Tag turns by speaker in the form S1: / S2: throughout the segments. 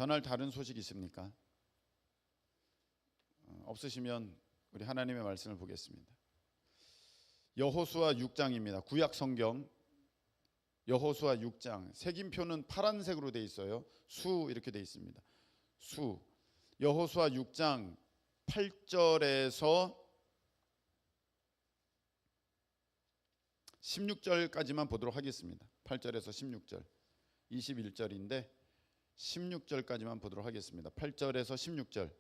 S1: 전할 다른 소식 있습니까? 없으시면 우리 하나님의 말씀을 보겠습니다. 여호수아 6장입니다. 구약 성경 여호수아 6장. 색임표는 파란색으로 되어 있어요. 수 이렇게 되어 있습니다. 수. 여호수아 6장 8절에서 16절까지만 보도록 하겠습니다. 8절에서 16절. 21절인데 16절까지만 보도록 하겠습니다. 8절에서 16절.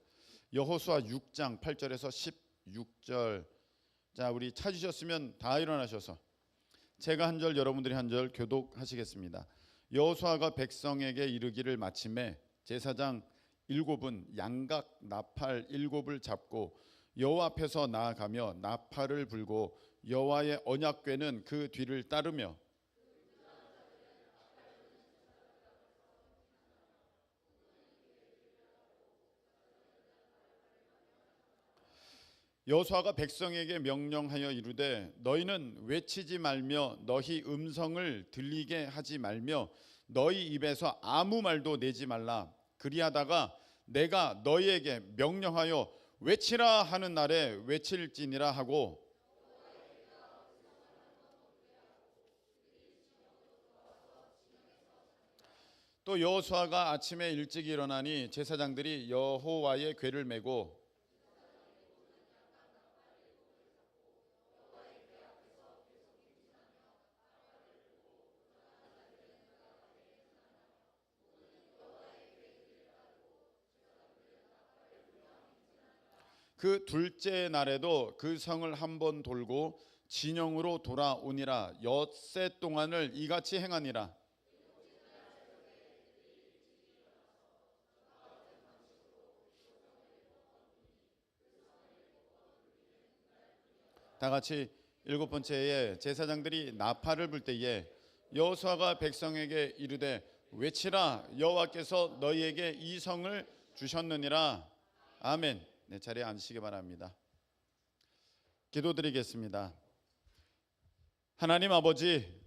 S1: 여호수아 6장 8절에서 16절. 자, 우리 찾으셨으면 다 일어나셔서 제가 한 절 여러분들이 한 절 교독하시겠습니다. 여호수아가 백성에게 이르기를 마침에 제사장 7은 양각 나팔 7을 잡고 여호와 앞에서 나아가며 나팔을 불고 여호와의 언약궤는 그 뒤를 따르며 여호수아가 백성에게 명령하여 이르되 너희는 외치지 말며 너희 음성을 들리게 하지 말며 너희 입에서 아무 말도 내지 말라. 그리하다가 내가 너희에게 명령하여 외치라 하는 날에 외칠지니라 하고 또 여호수아가 아침에 일찍 일어나니 제사장들이 여호와의 궤를 메고 그 둘째 날에도 그 성을 한번 돌고 진영으로 돌아오니라. 엿새 동안을 이같이 행하니라. 다 같이 일곱 번째에 제사장들이 나팔을 불 때에 여호수아가 백성에게 이르되 외치라. 여호와께서 너희에게 이 성을 주셨느니라. 아멘. 네, 자리에 앉으시기 바랍니다. 기도드리겠습니다. 하나님 아버지,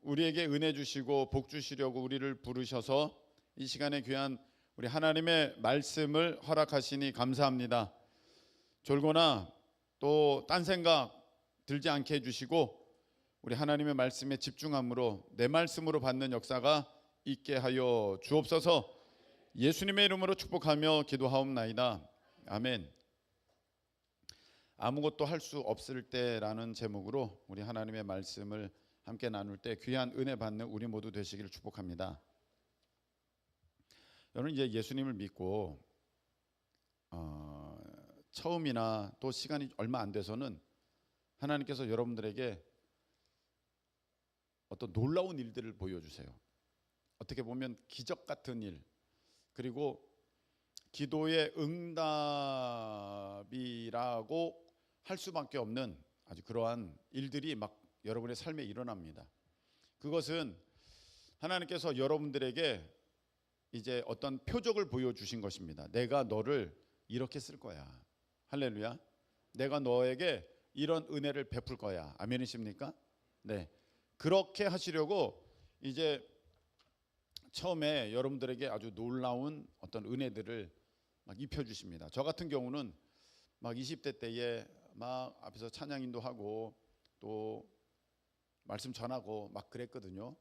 S1: 우리에게 은혜 주시고 복 주시려고 우리를 부르셔서 이 시간에 귀한 우리 하나님의 말씀을 허락하시니 감사합니다. 졸거나 또 딴 생각 들지 않게 해주시고 우리 하나님의 말씀에 집중함으로 내 말씀으로 받는 역사가 있게 하여 주옵소서. 예수님의 이름으로 축복하며 기도하옵나이다. 아멘. 아무것도 할 수 없을 때라는 제목으로 우리 하나님의 말씀을 함께 나눌 때 귀한 은혜 받는 우리 모두 되시기를 축복합니다. 여러분, 이제 예수님을 믿고 처음이나 또 시간이 얼마 안 돼서는 하나님께서 여러분들에게 어떤 놀라운 일들을 보여주세요. 어떻게 보면 기적 같은 일, 그리고 기도의 응답이라고 할 수밖에 없는 아주 그러한 일들이 막 여러분의 삶에 일어납니다. 그것은 하나님께서 여러분들에게 이제 어떤 표적을 보여주신 것입니다. 내가 너를 이렇게 쓸 거야. 할렐루야. 내가 너에게 이런 은혜를 베풀 거야. 아멘이십니까? 네. 그렇게 하시려고 이제 처음에 여러분들에게 아주 놀라운 어떤 은혜들을 막 입혀주십니다. 저 같은 경우는 막 20대 때에 막 앞에서 찬양 인도하고 또 말씀 전하고 막 그랬거든요.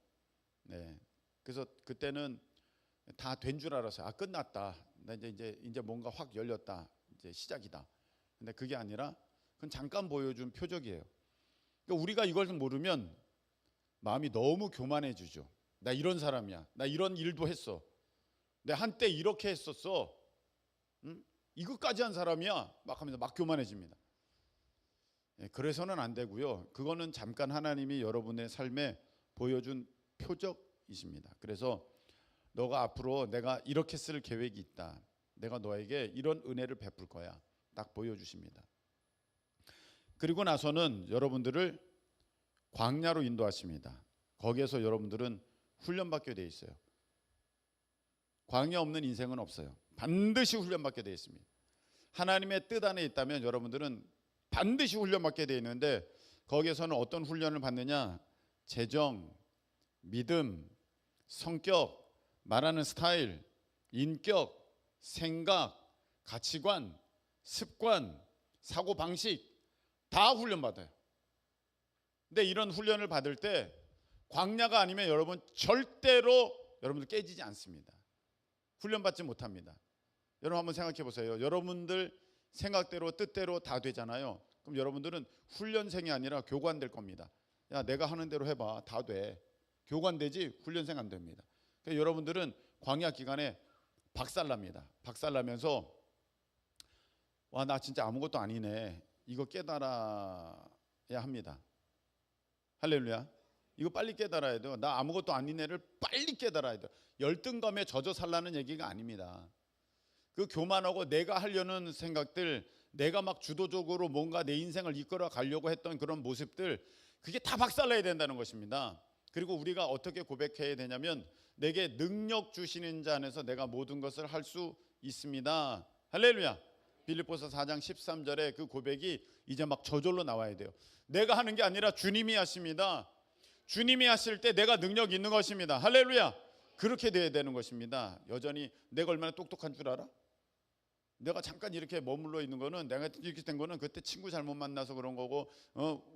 S1: 네. 그래서 그때는 다 된 줄 알았어요. 아, 끝났다. 나 이제 뭔가 확 열렸다. 이제 시작이다. 근데 그게 아니라 그건 잠깐 보여준 표적이에요. 그러니까 우리가 이걸 모르면 마음이 너무 교만해지죠. 나 이런 사람이야. 나 이런 일도 했어. 내가 한때 이렇게 했었어. 응? 이것까지 한 사람이야. 막 하면서 막 교만해집니다. 그래서는 안 되고요. 그거는 잠깐 하나님이 여러분의 삶에 보여준 표적이십니다. 그래서 너가 앞으로 내가 이렇게 쓸 계획이 있다. 내가 너에게 이런 은혜를 베풀 거야. 딱 보여주십니다. 그리고 나서는 여러분들을 광야로 인도하십니다. 거기에서 여러분들은 훈련받게 돼 있어요. 광야 없는 인생은 없어요. 반드시 훈련받게 되어 있습니다. 하나님의 뜻 안에 있다면 여러분들은 반드시 훈련받게 되어 있는데 거기에서는 어떤 훈련을 받느냐? 재정, 믿음, 성격, 말하는 스타일, 인격, 생각, 가치관, 습관, 사고방식 다 훈련받아요. 근데 이런 훈련을 받을 때 광야가 아니면 여러분 절대로 여러분들 깨지지 않습니다. 훈련받지 못합니다. 여러분 한번 생각해 보세요. 여러분들 생각대로 뜻대로 다 되잖아요. 그럼 여러분들은 훈련생이 아니라 교관될 겁니다. 야, 내가 하는 대로 해봐. 다 돼. 교관되지 훈련생 안 됩니다. 그러니까 여러분들은 광야 기간에 박살납니다. 박살나면서 와, 나 진짜 아무것도 아니네. 이거 깨달아야 합니다. 할렐루야. 이거 빨리 깨달아야 돼요. 나 아무것도 아니네를 빨리 깨달아야 돼요. 열등감에 젖어 살라는 얘기가 아닙니다. 그 교만하고 내가 하려는 생각들, 내가 막 주도적으로 뭔가 내 인생을 이끌어 가려고 했던 그런 모습들, 그게 다 박살나야 된다는 것입니다. 그리고 우리가 어떻게 고백해야 되냐면 내게 능력 주시는 자 안에서 내가 모든 것을 할 수 있습니다. 할렐루야. 빌립보서 4장 13절에 그 고백이 이제 막 저절로 나와야 돼요. 내가 하는 게 아니라 주님이 하십니다. 주님이 하실 때 내가 능력이 있는 것입니다. 할렐루야. 그렇게 돼야 되는 것입니다. 여전히 내가 얼마나 똑똑한 줄 알아? 내가 잠깐 이렇게 머물러 있는 거는, 내가 이렇게 된 거는 그때 친구 잘못 만나서 그런 거고,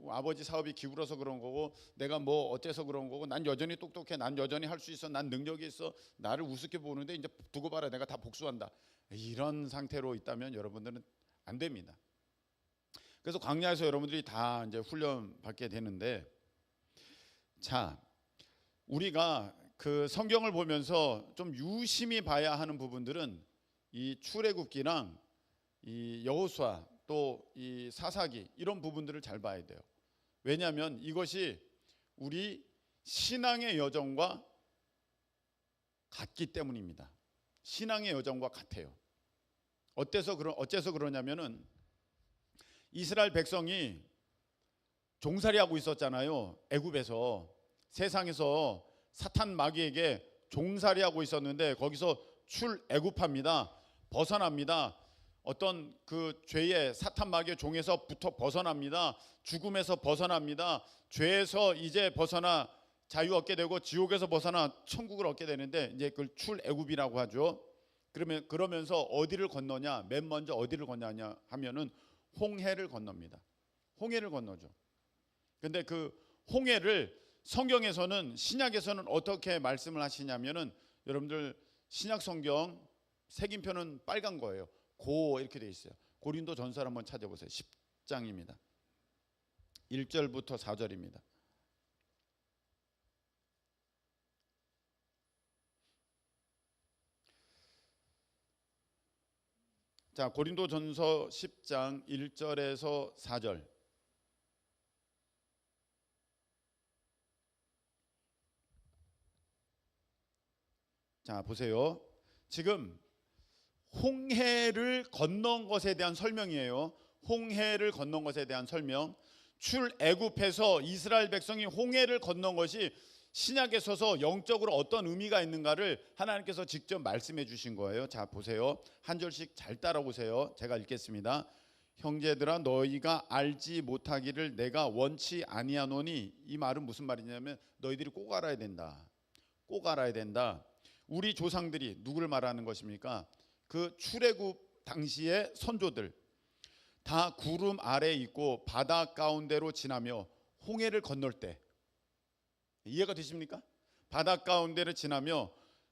S1: 아버지 사업이 기울어서 그런 거고, 내가 뭐 어째서 그런 거고, 난 여전히 똑똑해, 난 여전히 할 수 있어, 난 능력이 있어, 나를 우습게 보는데 이제 두고 봐라, 내가 다 복수한다. 이런 상태로 있다면 여러분들은 안 됩니다. 그래서 광야에서 여러분들이 다 이제 훈련 받게 되는데, 자, 우리가 그 성경을 보면서 좀 유심히 봐야 하는 부분들은 이 출애굽기랑 이 여호수아 또 이 사사기 이런 부분들을 잘 봐야 돼요. 왜냐하면 이것이 우리 신앙의 여정과 같기 때문입니다. 신앙의 여정과 같아요. 어째서 그러냐면은 이스라엘 백성이 종살이하고 있었잖아요. 애굽에서, 세상에서 사탄 마귀에게 종살이하고 있었는데 거기서 출애굽합니다. 벗어납니다. 어떤 그 죄의 사탄 마귀의 종에서부터 벗어납니다. 죽음에서 벗어납니다. 죄에서 이제 벗어나 자유 얻게 되고 지옥에서 벗어나 천국을 얻게 되는데 이제 그걸 출애굽이라고 하죠. 그러면서 어디를 건너냐? 맨 먼저 어디를 건너냐 하면은 홍해를 건넙니다. 홍해를 건너죠. 근데 그 홍해를 성경에서는, 신약에서는 어떻게 말씀을 하시냐면은, 여러분들 신약 성경 색인표는 빨간 거예요. 고 이렇게 돼 있어요. 고린도 전서를 한번 찾아보세요. 10장입니다. 1절부터 4절입니다. 자, 고린도 전서 10장 1절에서 4절. 자, 보세요. 지금 홍해를 건넌 것에 대한 설명이에요. 홍해를 건넌 것에 대한 설명. 출애굽해서 이스라엘 백성이 홍해를 건넌 것이 신약에 서서 영적으로 어떤 의미가 있는가를 하나님께서 직접 말씀해 주신 거예요. 자, 보세요. 한 절씩 잘 따라오세요. 제가 읽겠습니다. 형제들아, 너희가 알지 못하기를 내가 원치 아니하노니, 이 말은 무슨 말이냐면 너희들이 꼭 알아야 된다. 꼭 알아야 된다. 우리 조상들이, 누구를 말하는 것입니까? 그 출애굽 당시의 선조들 다 구름 아래에 있고 바다 가운데로 지나며 홍해를 건널 때, 이해가 되십니까? 바다 가운데를 지나며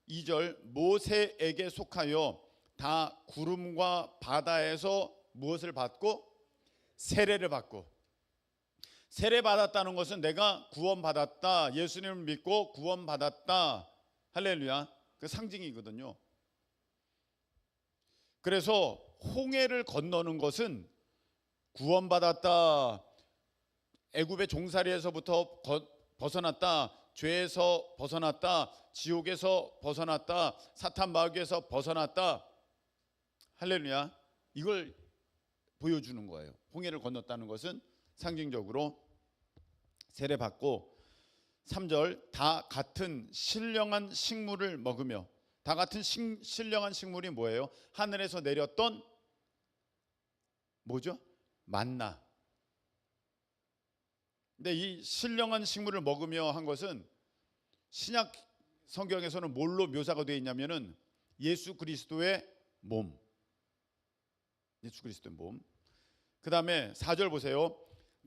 S1: 2절 모세에게 속하여 다 구름과 바다에서 무엇을 받고? 세례를 받고. 세례 받았다는 것은 내가 구원받았다, 예수님을 믿고 구원받았다, 할렐루야, 그 상징이거든요. 그래서 홍해를 건너는 것은 구원받았다, 애굽의 종살이에서부터 벗어났다, 죄에서 벗어났다, 지옥에서 벗어났다, 사탄 마귀에서 벗어났다, 할렐루야, 이걸 보여주는 거예요. 홍해를 건넜다는 것은 상징적으로 세례받고. 3절 다 같은 신령한 식물을 먹으며. 다 같은 신령한 식물이 뭐예요? 하늘에서 내렸던 뭐죠? 만나. 근데 이 신령한 식물을 먹으며 한 것은 신약 성경에서는 뭘로 묘사가 되어 있냐면은 예수 그리스도의 몸. 예수 그리스도의 몸. 그 다음에 4절 보세요.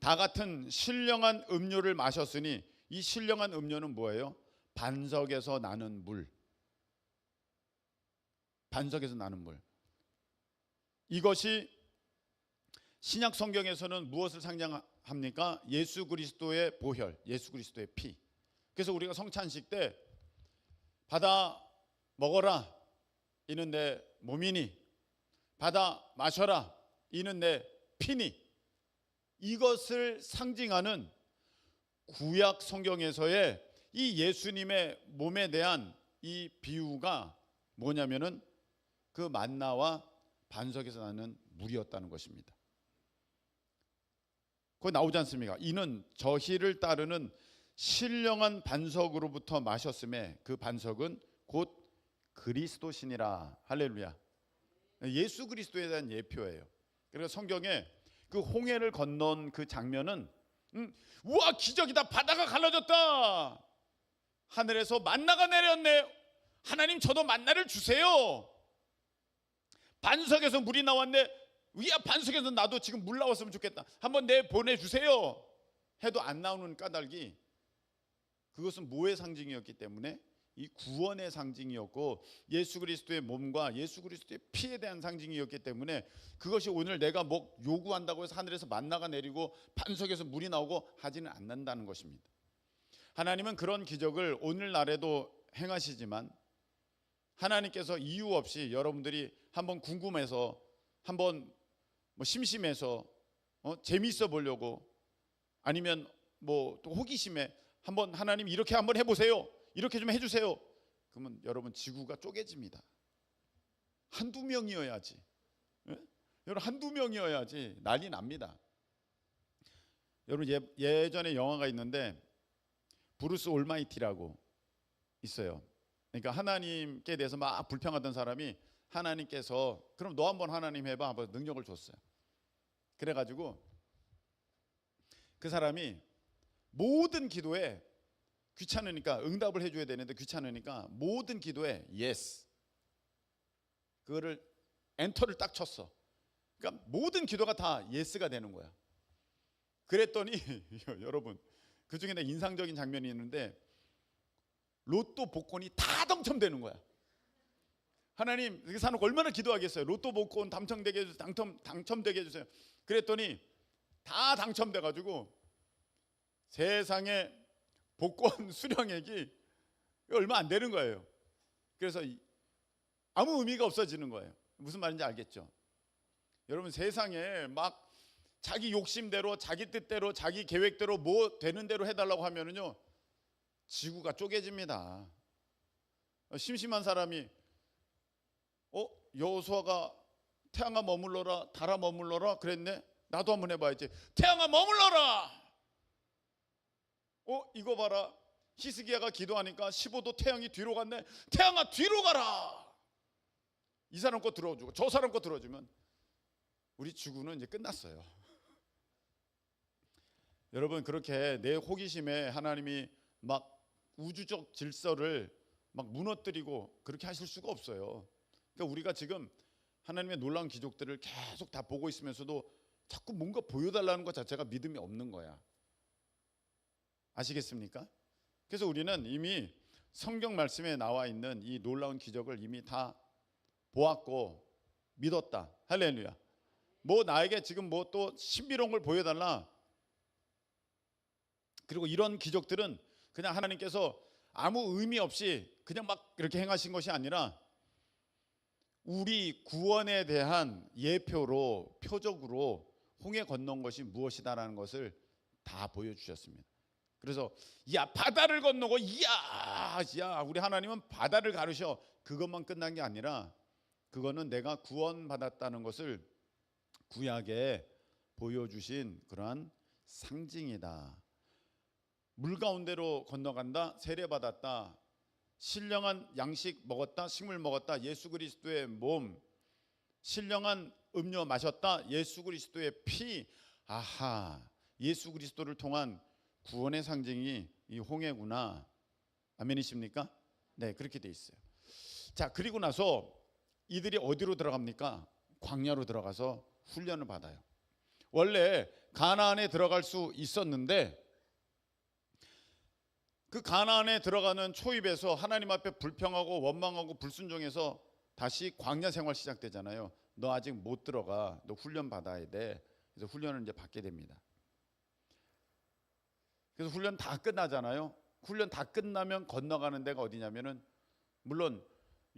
S1: 다 같은 신령한 음료를 마셨으니, 이 신령한 음료는 뭐예요? 반석에서 나는 물. 반석에서 나는 물. 이것이 신약 성경에서는 무엇을 상징합니까? 예수 그리스도의 보혈, 예수 그리스도의 피. 그래서 우리가 성찬식 때 받아 먹어라, 이는 내 몸이니, 받아 마셔라, 이는 내 피니, 이것을 상징하는 구약 성경에서의 이 예수님의 몸에 대한 이 비유가 뭐냐면은 그 만나와 반석에서 나는 물이었다는 것입니다. 거기 나오지 않습니까? 이는 저희를 따르는 신령한 반석으로부터 마셨음에 그 반석은 곧 그리스도시니라. 할렐루야. 예수 그리스도에 대한 예표예요. 그래서 성경에 그 홍해를 건넌 그 장면은 우와, 기적이다, 바다가 갈라졌다, 하늘에서 만나가 내렸네, 하나님 저도 만나를 주세요, 반석에서 물이 나왔네, 위야 반석에서 나도 지금 물 나왔으면 좋겠다, 한번 내 보내주세요 해도 안 나오는 까닭이, 그것은 뭐의 상징이었기 때문에? 이 구원의 상징이었고 예수 그리스도의 몸과 예수 그리스도의 피에 대한 상징이었기 때문에, 그것이 오늘 내가 뭐 요구한다고 해서 하늘에서 만나가 내리고 반석에서 물이 나오고 하지는 않는다는 것입니다. 하나님은 그런 기적을 오늘날에도 행하시지만, 하나님께서 이유 없이 여러분들이 한번 궁금해서, 한번 뭐 심심해서 재미있어 보려고, 아니면 뭐 또 호기심에 한번 하나님 이렇게 한번 해보세요, 이렇게 좀 해주세요, 그러면 여러분 지구가 쪼개집니다. 한두 명이어야지, 여러분 한두 명이어야지 난리 납니다. 여러분 예전에 영화가 있는데 브루스 올마이티라고 있어요. 그러니까 하나님께 대해서 막 불평하던 사람이 하나님께서 그럼 너 한번 하나님 해봐 한번 능력을 줬어요. 그래가지고 그 사람이 모든 기도에, 귀찮으니까 응답을 해줘야 되는데 귀찮으니까 모든 기도에 yes, 그거를 엔터를 딱 쳤어. 그러니까 모든 기도가 다 yes가 되는 거야. 그랬더니 여러분, 그 중에 내 인상적인 장면이 있는데 로또 복권이 다 당첨되는 거야. 하나님 이렇게 사놓고 얼마나 기도하겠어요. 로또 복권 당첨되게 해주세요, 당첨되게 해주세요. 그랬더니 다 당첨돼가지고 세상에 복권 수령액이 얼마 안 되는 거예요. 그래서 아무 의미가 없어지는 거예요. 무슨 말인지 알겠죠? 여러분, 세상에 막 자기 욕심대로, 자기 뜻대로, 자기 계획대로 뭐 되는 대로 해달라고 하면은요, 지구가 쪼개집니다. 심심한 사람이 여호수아가 태양아 머물러라, 달아 머물러라 그랬네, 나도 한번 해봐야지. 태양아 머물러라. 이거 봐라, 히스기야가 기도하니까 15도 태양이 뒤로 갔네, 태양아 뒤로 가라. 이 사람 거 들어주고 저 사람 거 들어주면 우리 지구는 이제 끝났어요. 여러분, 그렇게 내 호기심에 하나님이 막 우주적 질서를 막 무너뜨리고 그렇게 하실 수가 없어요. 그러니까 우리가 지금 하나님의 놀라운 기적들을 계속 다 보고 있으면서도 자꾸 뭔가 보여달라는 것 자체가 믿음이 없는 거야. 아시겠습니까? 그래서 우리는 이미 성경 말씀에 나와 있는 이 놀라운 기적을 이미 다 보았고 믿었다. 할렐루야. 뭐 나에게 지금 뭐 또 신비로운 걸 보여달라. 그리고 이런 기적들은 그냥 하나님께서 아무 의미 없이 그냥 막 이렇게 행하신 것이 아니라 우리 구원에 대한 예표로, 표적으로 홍해 건넌 것이 무엇이다라는 것을 다 보여주셨습니다. 그래서 야, 바다를 건너고 야 우리 하나님은 바다를 가르셔, 그것만 끝난 게 아니라 그거는 내가 구원받았다는 것을 구약에 보여주신 그러한 상징이다. 물 가운데로 건너간다, 세례받았다, 신령한 양식 먹었다, 식물 먹었다, 예수 그리스도의 몸, 신령한 음료 마셨다, 예수 그리스도의 피. 아하, 예수 그리스도를 통한 구원의 상징이 이 홍해구나. 아멘이십니까? 네, 그렇게 돼 있어요. 자, 그리고 나서 이들이 어디로 들어갑니까? 광야로 들어가서 훈련을 받아요. 원래 가나안에 들어갈 수 있었는데 그 가나안에 들어가는 초입에서 하나님 앞에 불평하고 원망하고 불순종해서 다시 광야 생활 시작되잖아요. 너 아직 못 들어가. 너 훈련 받아야 돼. 그래서 훈련을 이제 받게 됩니다. 그래서 훈련 다 끝나잖아요. 훈련 다 끝나면 건너가는 데가 어디냐면은 물론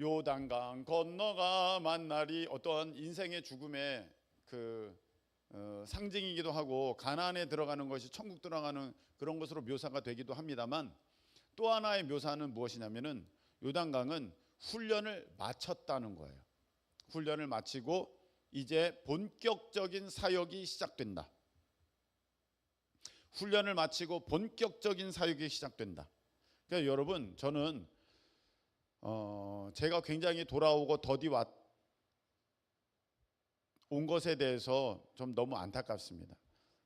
S1: 요단강 건너가 만날이 어떠한 인생의 죽음의 그 상징이기도 하고 가나안에 들어가는 것이 천국 들어가는 그런 것으로 묘사가 되기도 합니다만 또 하나의 묘사는 무엇이냐면은 요단강은 훈련을 마쳤다는 거예요. 훈련을 마치고 이제 본격적인 사역이 시작된다. 훈련을 마치고 본격적인 사역이 시작된다. 그러니까 여러분 저는 제가 굉장히 돌아오고 더디 온 것에 대해서 좀 너무 안타깝습니다.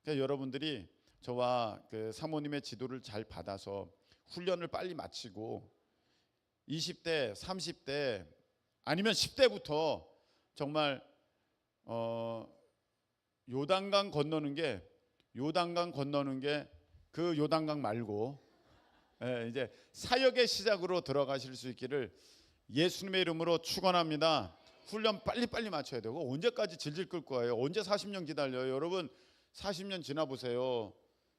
S1: 그러니까 여러분들이 저와 그 사모님의 지도를 잘 받아서 훈련을 빨리 마치고 20대, 30대 아니면 10대부터 정말 요단강 건너는 게 그 요단강 말고 이제 사역의 시작으로 들어가실 수 있기를 예수님의 이름으로 축원합니다. 훈련 빨리빨리 맞춰야 되고 언제까지 질질 끌 거예요? 언제 40년 기다려요? 여러분 40년 지나 보세요.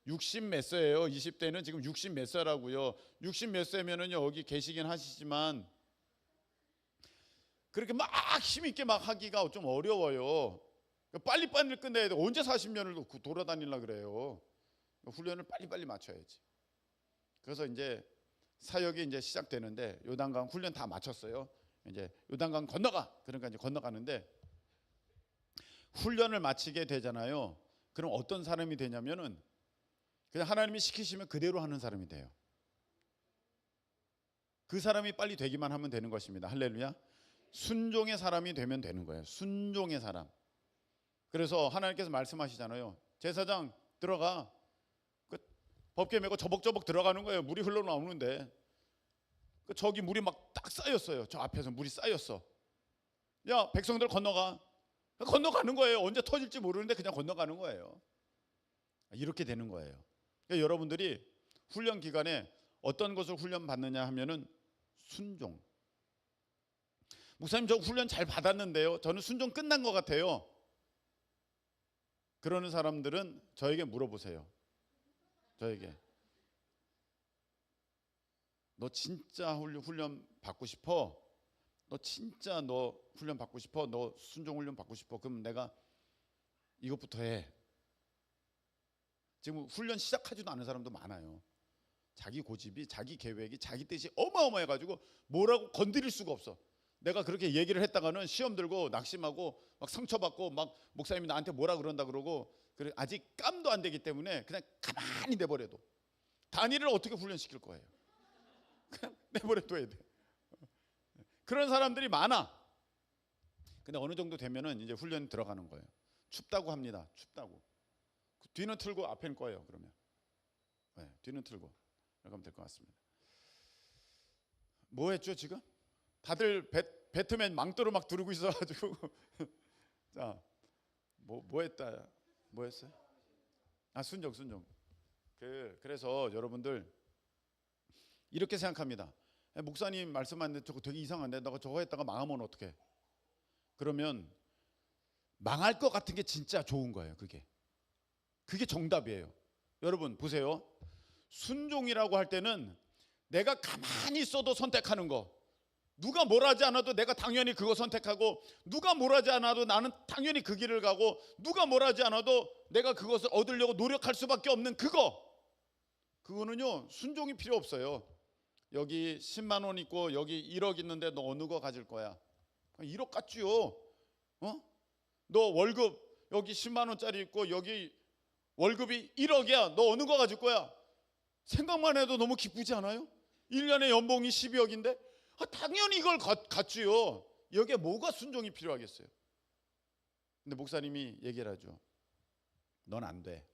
S1: 60 몇 세예요. 20대는 지금 60 몇 세라고요. 60 몇 세면은 여기 계시긴 하시지만 그렇게 막 힘있게 막 하기가 좀 어려워요. 빨리빨리 끝내야 돼. 언제 40년을 돌아다니려 그래요? 훈련을 빨리빨리 맞춰야지. 그래서 이제 사역이 이제 시작되는데 요단강 훈련 다 마쳤어요. 이제 요단강 건너가. 그러니까 이제 건너가는데 훈련을 마치게 되잖아요. 그럼 어떤 사람이 되냐면은 그냥 하나님이 시키시면 그대로 하는 사람이 돼요. 그 사람이 빨리 되기만 하면 되는 것입니다. 할렐루야. 순종의 사람이 되면 되는 거예요. 순종의 사람. 그래서 하나님께서 말씀하시잖아요. 제사장 들어가. 그 법궤 메고 저벅저벅 들어가는 거예요. 물이 흘러나오는데 저기 물이 막 딱 쌓였어요. 저 앞에서 물이 쌓였어. 야, 백성들 건너가. 건너가는 거예요. 언제 터질지 모르는데 그냥 건너가는 거예요. 이렇게 되는 거예요. 그러니까 여러분들이 훈련 기간에 어떤 것을 훈련 받느냐 하면은 순종. 목사님 저 훈련 잘 받았는데요. 저는 순종 끝난 것 같아요. 그러는 사람들은 저에게 물어보세요. 저에게. 너 진짜 훈련 받고 싶어? 너 진짜 훈련 받고 싶어? 너 순종 훈련 받고 싶어? 그럼 내가 이것부터 해. 지금 훈련 시작하지도 않은 사람도 많아요. 자기 고집이, 자기 계획이, 자기 뜻이 어마어마해가지고 뭐라고 건드릴 수가 없어. 내가 그렇게 얘기를 했다가는 시험 들고 낙심하고 막 상처받고 막 목사님이 나한테 뭐라 그런다 그러고 그래 아직 깜도 안 되기 때문에 그냥 가만히 내버려둬. 다니엘을 어떻게 훈련시킬 거예요? 그냥 내버려둬야 돼. 그런 사람들이 많아. 근데 어느 정도 되면은 이제 훈련 들어가는 거예요. 춥다고 합니다. 춥다고. 뒤는 틀고 앞에는 꺼요. 그러면 뒤는 틀고 그러면 될 것 같습니다. 뭐 했죠 지금? 다들 배트맨 망토로 막 두르고 있어가지고 자 뭐 했다 뭐 했어요? 아 순종. 그래서 여러분들 이렇게 생각합니다. 목사님 말씀하는데 저거 되게 이상한데 너가 저거 했다가 망하면 어떡해? 그러면 망할 것 같은 게 진짜 좋은 거예요. 그게 정답이에요. 여러분 보세요. 순종이라고 할 때는 내가 가만히 있어도 선택하는 거. 누가 뭘 하지 않아도 내가 당연히 그거 선택하고 누가 뭘 하지 않아도 나는 당연히 그 길을 가고 누가 뭘 하지 않아도 내가 그것을 얻으려고 노력할 수밖에 없는 그거는요 순종이 필요 없어요. 여기 10만 원 있고 여기 1억 있는데 너 어느 거 가질 거야? 1억 갖지요. 너 월급 여기 10만 원짜리 있고 여기 월급이 1억이야. 너 어느 거 가질 거야? 생각만 해도 너무 기쁘지 않아요? 1년에 연봉이 12억인데 당연히 이걸 갖지요. 여기에 뭐가 순종이 필요하겠어요? 근데 목사님이 얘기를 하죠. 넌 안 돼.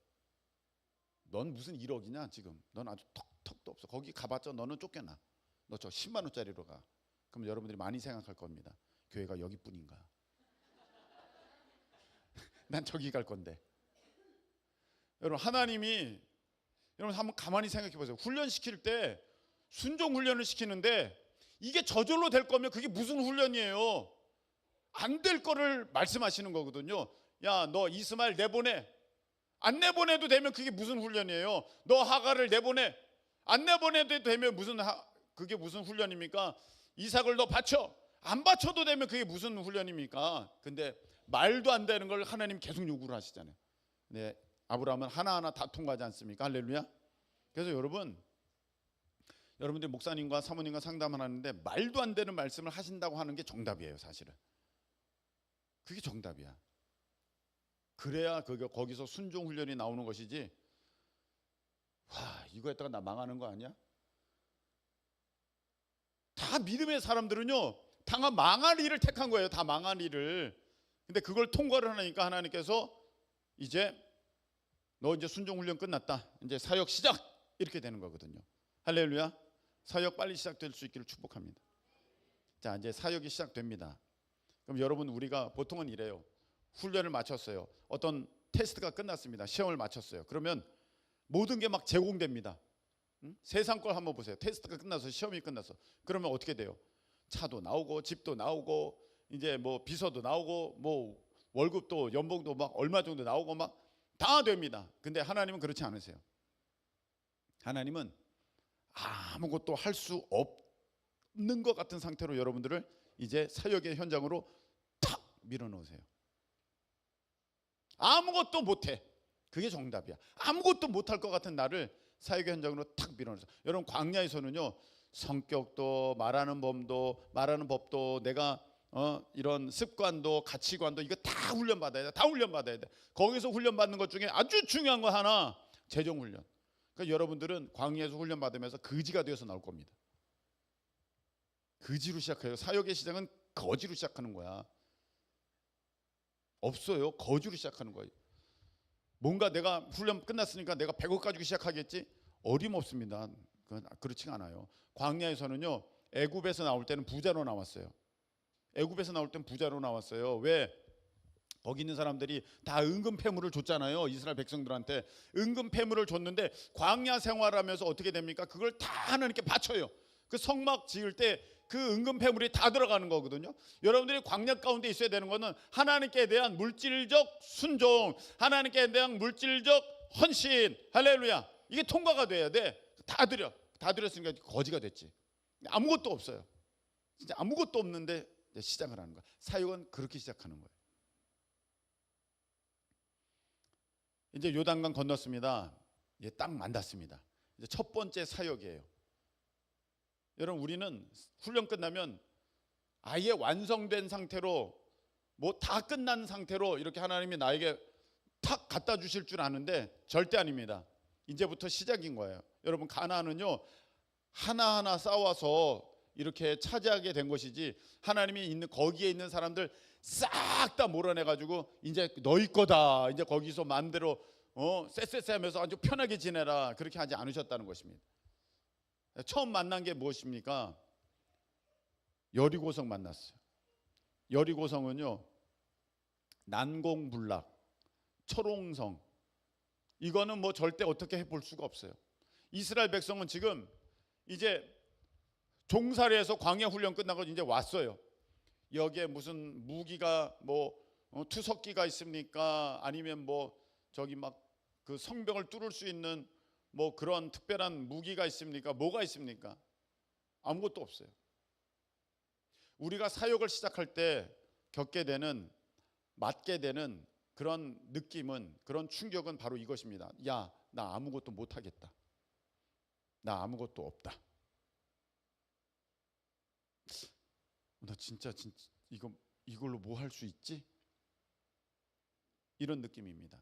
S1: 넌 무슨 1억이냐 지금. 넌 아주 턱도 없어. 거기 가봤자 너는 쫓겨나. 너 저 10만 원짜리로 가. 그럼 여러분들이 많이 생각할 겁니다. 교회가 여기뿐인가? 난 저기 갈 건데. 여러분, 하나님이 여러분 한번 가만히 생각해 보세요. 훈련시킬 때 순종 훈련을 시키는데 이게 저절로 될 거면 그게 무슨 훈련이에요? 안 될 거를 말씀하시는 거거든요. 야, 너 이스마엘 내보내. 안 내보내도 되면 그게 무슨 훈련이에요? 너 하갈을 내보내. 안 내보내도 되면 그게 무슨 훈련입니까? 이삭을 너 바쳐. 안 바쳐도 되면 그게 무슨 훈련입니까? 근데 말도 안 되는 걸 하나님 계속 요구를 하시잖아요. 네, 아브라함은 하나하나 다 통과하지 않습니까? 할렐루야. 그래서 여러분들이 목사님과 사모님과 상담을 하는데 말도 안 되는 말씀을 하신다고 하는 게 정답이에요. 사실은 그게 정답이야. 그래야 거기서 순종 훈련이 나오는 것이지. 와, 이거 했다가 나 망하는 거 아니야? 다 믿음의 사람들은요, 다 망할 일을 택한 거예요. 다 망할 일을. 근데 그걸 통과를 하니까 하나님께서 이제 너 이제 순종 훈련 끝났다. 이제 사역 시작. 이렇게 되는 거거든요. 할렐루야. 사역 빨리 시작될 수 있기를 축복합니다. 자, 이제 사역이 시작됩니다. 그럼 여러분, 우리가 보통은 이래요. 훈련을 마쳤어요. 어떤 테스트가 끝났습니다. 시험을 마쳤어요. 그러면 모든 게 막 제공됩니다. 세상 걸 한번 보세요. 테스트가 끝나서 시험이 끝나서 그러면 어떻게 돼요? 차도 나오고 집도 나오고 이제 뭐 비서도 나오고 뭐 월급도 연봉도 막 얼마 정도 나오고 막 다 됩니다. 근데 하나님은 그렇지 않으세요. 하나님은 아무것도 할 수 없는 것 같은 상태로 여러분들을 이제 사역의 현장으로 탁 밀어넣으세요. 아무것도 못해. 그게 정답이야. 아무것도 못할 것 같은 나를 사역의 현장으로 탁 밀어넣어서. 여러분, 광야에서는요, 성격도 말하는 법도 내가 이런 습관도 가치관도 이거 다 훈련받아야 돼. 다 훈련받아야 돼. 거기서 훈련받는 것 중에 아주 중요한 거 하나, 재정훈련. 그러니까 여러분들은 광야에서 훈련받으면서 거지가 되어서 나올 겁니다. 거지로 시작해요. 사역의 시작은 거지로 시작하는 거야. 없어요. 거지로 시작하는 거예요. 뭔가 내가 훈련 끝났으니까 내가 100억 가지고 시작하겠지? 어림없습니다. 그렇지가 않아요. 광야에서는요, 애굽에서 나올 때는 부자로 나왔어요. 애굽에서 나올 때는 부자로 나왔어요. 왜? 거기 있는 사람들이 다 은금 패물을 줬잖아요. 이스라엘 백성들한테 은금 패물을 줬는데 광야 생활하면서 어떻게 됩니까? 그걸 다 하나님께 바쳐요. 그 성막 지을 때 그 은금 패물이 다 들어가는 거거든요. 여러분들이 광야 가운데 있어야 되는 거는 하나님께 대한 물질적 순종, 하나님께 대한 물질적 헌신, 할렐루야. 이게 통과가 돼야 돼. 다 드렸으니까 거지가 됐지. 아무것도 없어요. 진짜 아무것도 없는데 시작을 하는 거야. 사역은 그렇게 시작하는 거예요. 이제 요단강 건넜습니다. 이제 딱 만났습니다. 이제 첫 번째 사역이에요. 여러분, 우리는 훈련 끝나면 아예 완성된 상태로 뭐 다 끝난 상태로 이렇게 하나님이 나에게 탁 갖다 주실 줄 아는데 절대 아닙니다. 이제부터 시작인 거예요. 여러분, 가나안은요, 하나하나 싸워서 이렇게 차지하게 된 것이지, 하나님이 있는 거기에 있는 사람들 싹 다 몰아내가지고 이제 너희 거다, 이제 거기서 마음대로 쎄쎄쎄하면서 아주 편하게 지내라, 그렇게 하지 않으셨다는 것입니다. 처음 만난 게 무엇입니까? 여리고성 만났어요. 여리고성은요, 난공불락, 철옹성, 이거는 뭐 절대 어떻게 해볼 수가 없어요. 이스라엘 백성은 지금 이제 종살이에서 광야 훈련 끝나고 이제 왔어요. 여기에 무슨 무기가 뭐 투석기가 있습니까? 아니면 뭐 저기 막 그 성벽을 뚫을 수 있는 뭐 그런 특별한 무기가 있습니까? 뭐가 있습니까? 아무것도 없어요. 우리가 사역을 시작할 때 겪게 되는, 맞게 되는 그런 느낌은, 그런 충격은 바로 이것입니다. 야, 나 아무것도 못하겠다. 나 아무것도 없다. 나 진짜 이걸로 뭐 할 수 있지? 이런 느낌입니다.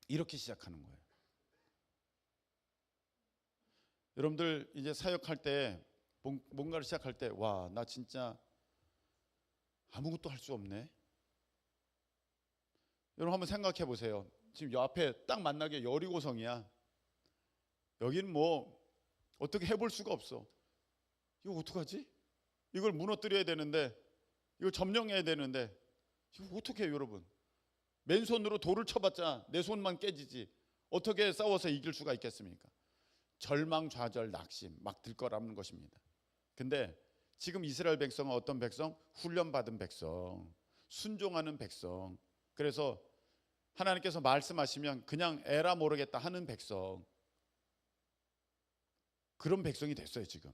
S1: 이렇게 시작하는 거예요. 여러분들 이제 사역할 때, 뭔가를 시작할 때, 와, 나 진짜 아무것도 할 수 없네. 여러분 한번 생각해 보세요. 지금 요 앞에 딱 만나게 여리고성이야. 여기는 뭐 어떻게 해볼 수가 없어. 이거 어떡하지? 이걸 무너뜨려야 되는데, 이걸 점령해야 되는데, 이거 어떻게 해요, 여러분? 맨손으로 돌을 쳐봤자 내 손만 깨지지 어떻게 싸워서 이길 수가 있겠습니까? 절망, 좌절, 낙심 막 들 거라는 것입니다. 근데 지금 이스라엘 백성은 어떤 백성? 훈련받은 백성, 순종하는 백성. 그래서 하나님께서 말씀하시면 그냥 에라 모르겠다 하는 백성, 그런 백성이 됐어요 지금.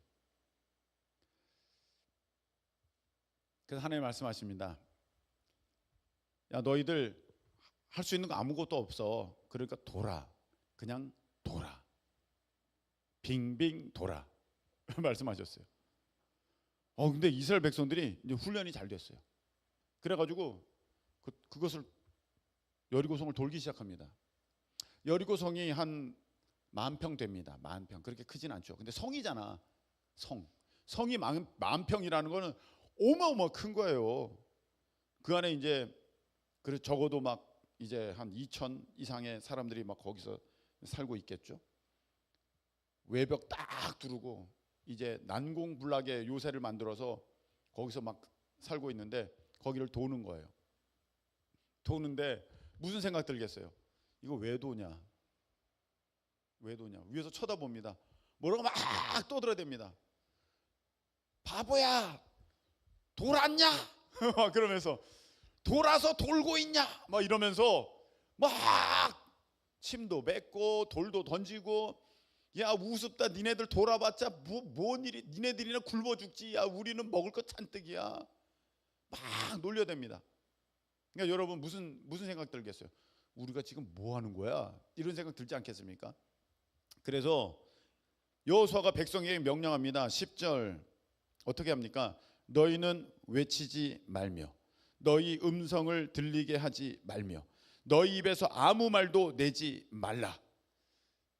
S1: 그래서 하나님 말씀하십니다. 야, 너희들 할 수 있는 거 아무것도 없어. 그러니까 돌아. 그냥 돌아. 빙빙 돌아. 말씀하셨어요. 근데 이스라엘 백성들이 이제 훈련이 잘 됐어요. 그래가지고 그것을 여리고성을 돌기 시작합니다. 여리고성이 한 10,000평 됩니다. 10,000평. 그렇게 크진 않죠. 근데 성이잖아. 성이 10,000평이라는 거는 어마어마 큰 거예요. 그 안에 이제 그래서 적어도 막 이제 한 2,000 이상의 사람들이 막 거기서 살고 있겠죠. 외벽 딱 두르고 이제 난공불락의 요새를 만들어서 거기서 막 살고 있는데 거기를 도는 거예요. 도는데 무슨 생각 들겠어요? 이거 왜 도냐? 왜 도냐? 위에서 쳐다봅니다. 뭐라고 막 떠들어댑니다. 바보야, 돌았냐? 막 그러면서 돌아서 돌고 있냐? 막 이러면서 막 침도 뱉고 돌도 던지고, 야 우습다, 니네들 돌아봤자 뭔 일이, 니네들이나 굶어 죽지, 야 우리는 먹을 거 잔뜩이야. 막 놀려댑니다. 그러니까 여러분 무슨 생각 들겠어요? 우리가 지금 뭐 하는 거야? 이런 생각 들지 않겠습니까? 그래서 여호수아가 백성에게 명령합니다. 10절 어떻게 합니까? 너희는 외치지 말며 너희 음성을 들리게 하지 말며 너희 입에서 아무 말도 내지 말라.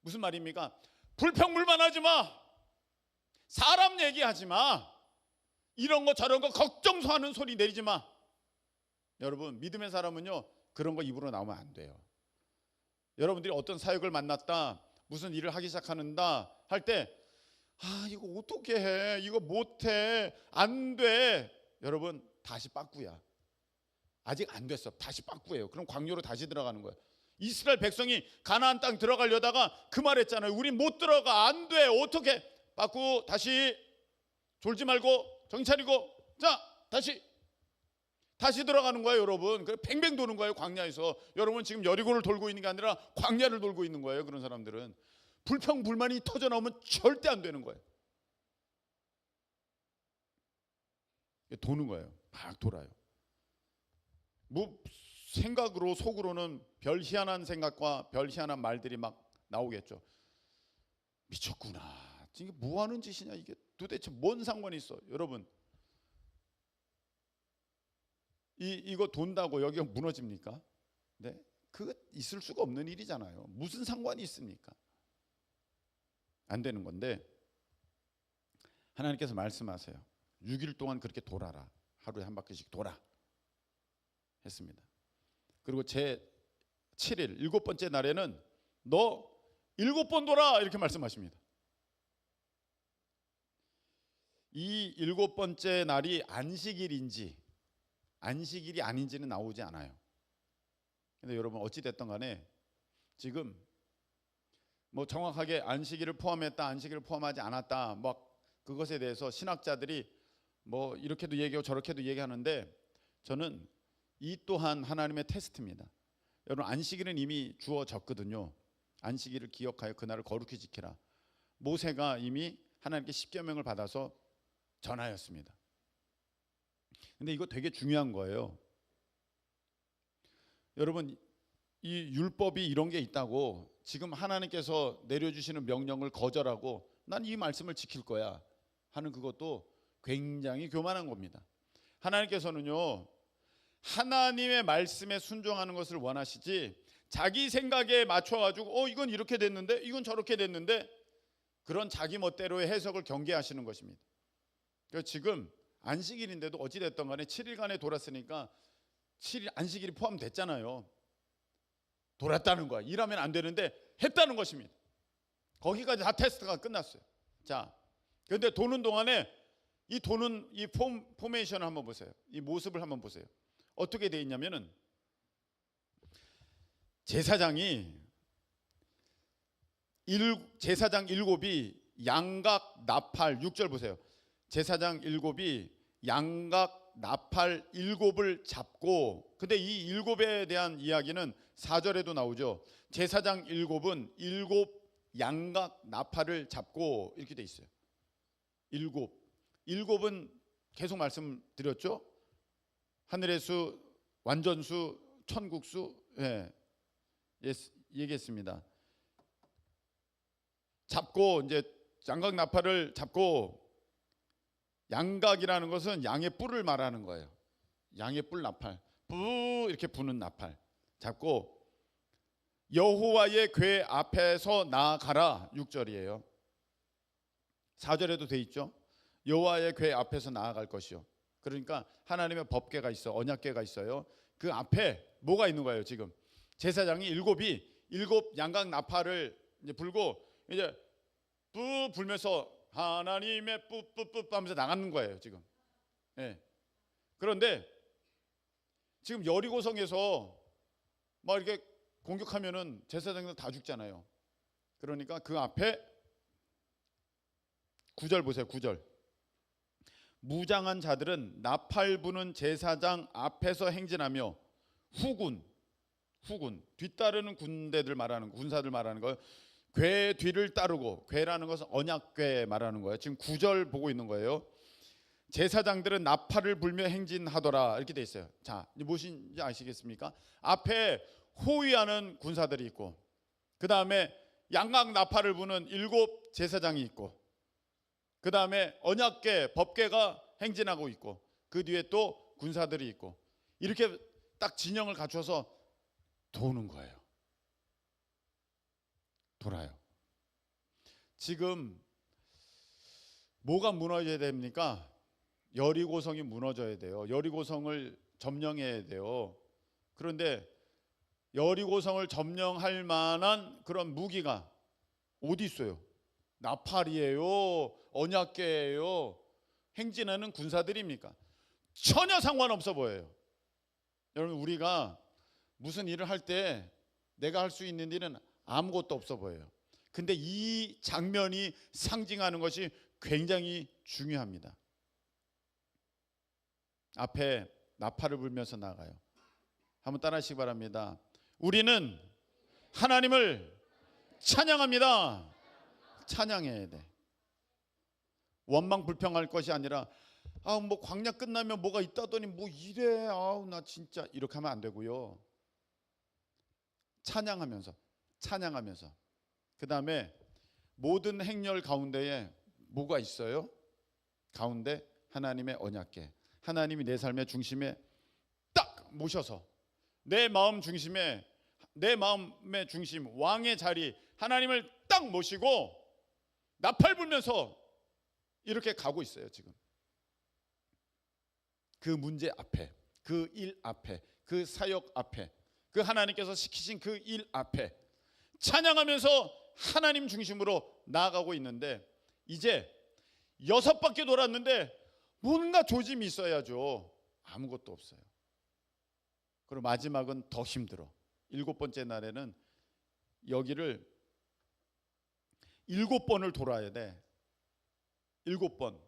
S1: 무슨 말입니까? 불평불만하지 마. 사람 얘기하지 마. 이런 거 저런 거 걱정하는 소리 내리지 마. 여러분 믿음의 사람은요 그런 거 입으로 나오면 안 돼요. 여러분들이 어떤 사역을 만났다, 무슨 일을 하기 시작하는다 할 때 이거 어떻게 해, 이거 못해, 안 돼. 여러분 다시 빠꾸야. 아직 안 됐어. 다시 빠꾸예요. 그럼 광야로 다시 들어가는 거예요. 이스라엘 백성이 가나안 땅 들어가려다가 그 말했잖아요. 우린 못 들어가, 안 돼. 어떻게? 빠꾸 다시, 졸지 말고 정신 차리고, 자 다시 들어가는 거예요, 여러분. 그래 뱅뱅 도는 거예요, 광야에서. 여러분 지금 여리고를 돌고 있는 게 아니라 광야를 돌고 있는 거예요. 그런 사람들은 불평불만이 터져 나오면 절대 안 되는 거예요. 도는 거예요. 막 돌아요. 뭐 생각으로, 속으로는 별 희한한 생각과 별 희한한 말들이 막 나오겠죠. 미쳤구나, 이게 뭐 하는 짓이냐, 이게 도대체 뭔 상관이 있어. 여러분 이거 돈다고 여기가 무너집니까? 네? 그거 있을 수가 없는 일이잖아요. 무슨 상관이 있습니까? 안 되는 건데 하나님께서 말씀하세요. 6일 동안 그렇게 돌아라. 하루에 한 바퀴씩 돌아 했습니다. 그리고 제 7일 7번째 날에는 너 7번 돌아 이렇게 말씀하십니다. 이 7번째 날이 안식일인지 안식일이 아닌지는 나오지 않아요. 근데 여러분 어찌 됐든 간에 지금 뭐 정확하게 안식일을 포함했다, 안식일을 포함하지 않았다, 막 그것에 대해서 신학자들이 뭐 이렇게도 얘기하고 저렇게도 얘기하는데, 저는 이 또한 하나님의 테스트입니다. 여러분 안식일은 이미 주어졌거든요. 안식일을 기억하여 그날을 거룩히 지키라. 모세가 이미 하나님께 십계명을 받아서 전하였습니다. 근데 이거 되게 중요한 거예요. 여러분 이 율법이 이런 게 있다고 지금 하나님께서 내려주시는 명령을 거절하고 난 이 말씀을 지킬 거야 하는 그것도 굉장히 교만한 겁니다. 하나님께서는요 하나님의 말씀에 순종하는 것을 원하시지 자기 생각에 맞춰가지고 이건 이렇게 됐는데 이건 저렇게 됐는데 그런 자기 멋대로의 해석을 경계하시는 것입니다. 그래서 지금 안식일인데도 어찌됐든 간에 7일간에 돌았으니까 7일 안식일이 포함됐잖아요. 돌았다는 거야. 일하면 안 되는데 했다는 것입니다. 거기까지 다 테스트가 끝났어요. 자, 그런데 도는 동안에 이 도는 이 포메이션을 한번 보세요. 이 모습을 한번 보세요. 어떻게 돼 있냐면은 제사장이 제사장 일곱이 양각 나팔 6절 보세요. 제사장 일곱이 양각 나팔 일곱을 잡고, 근데 이 일곱에 대한 이야기는 4절에도 나오죠. 제사장 일곱은 일곱 양각 나팔을 잡고 이렇게 돼 있어요. 일곱은 계속 말씀드렸죠. 하늘의 수, 완전수, 천국수, 예, 얘기했습니다. 잡고 이제 양각 나팔을 잡고, 양각이라는 것은 양의 뿔을 말하는 거예요. 양의 뿔 나팔, 뿌 이렇게 부는 나팔 잡고 여호와의 궤 앞에서 나아가라. 6절이에요. 4절에도 돼 있죠. 여호와의 궤 앞에서 나아갈 것이요. 그러니까 하나님의 법궤가 있어, 언약궤가 있어요. 그 앞에 뭐가 있는 거예요? 지금 제사장이 일곱 양각 나팔을 이제 불고 이제 뿌 불면서 하나님의 뿌뿌뿌 하면서 나가는 거예요 지금. 예. 그런데 지금 여리고성에서 막 이렇게 공격하면은 제사장들 다 죽잖아요. 그러니까 그 앞에 9절 보세요. 9절. 무장한 자들은 나팔 부는 제사장 앞에서 행진하며 후군 뒤따르는 군대들 말하는, 군사들 말하는 거예요. 궤 뒤를 따르고, 궤라는 것은 언약궤 말하는 거예요. 지금 9절 보고 있는 거예요. 제사장들은 나팔을 불며 행진하더라 이렇게 돼 있어요. 자, 무엇인지 아시겠습니까? 앞에 호위하는 군사들이 있고, 그 다음에 양각 나팔을 부는 일곱 제사장이 있고, 그 다음에 언약궤 법궤가 행진하고 있고, 그 뒤에 또 군사들이 있고, 이렇게 딱 진영을 갖춰서 도는 거예요. 돌아요. 지금 뭐가 무너져야 됩니까? 여리고성이 무너져야 돼요. 여리고성을 점령해야 돼요. 그런데 여리고성을 점령할 만한 그런 무기가 어디 있어요? 나팔이에요? 언약궤예요? 행진하는 군사들입니까? 전혀 상관없어 보여요. 여러분, 우리가 무슨 일을 할 때 내가 할 수 있는 일은 아무것도 없어 보여요. 근데 이 장면이 상징하는 것이 굉장히 중요합니다. 앞에 나팔을 불면서 나가요. 한번 따라하시기 바랍니다. 우리는 하나님을 찬양합니다. 찬양해야 돼. 원망 불평할 것이 아니라 뭐 광야 끝나면 뭐가 있다더니 뭐 이래, 나 진짜, 이렇게 하면 안 되고요. 찬양하면서 그 다음에 모든 행렬 가운데에 뭐가 있어요? 가운데 하나님의 언약궤, 하나님이 내 삶의 중심에 딱 모셔서 내 마음의 중심, 왕의 자리 하나님을 딱 모시고 나팔 불면서 이렇게 가고 있어요. 지금 그 문제 앞에, 그 일 앞에, 그 사역 앞에, 그 하나님께서 시키신 그 일 앞에 찬양하면서 하나님 중심으로 나아가고 있는데, 이제 6바퀴 돌았는데 뭔가 조짐이 있어야죠. 아무것도 없어요. 그리고 마지막은 더 힘들어. 7번째 날에는 여기를 7번을 돌아야 돼. 7번.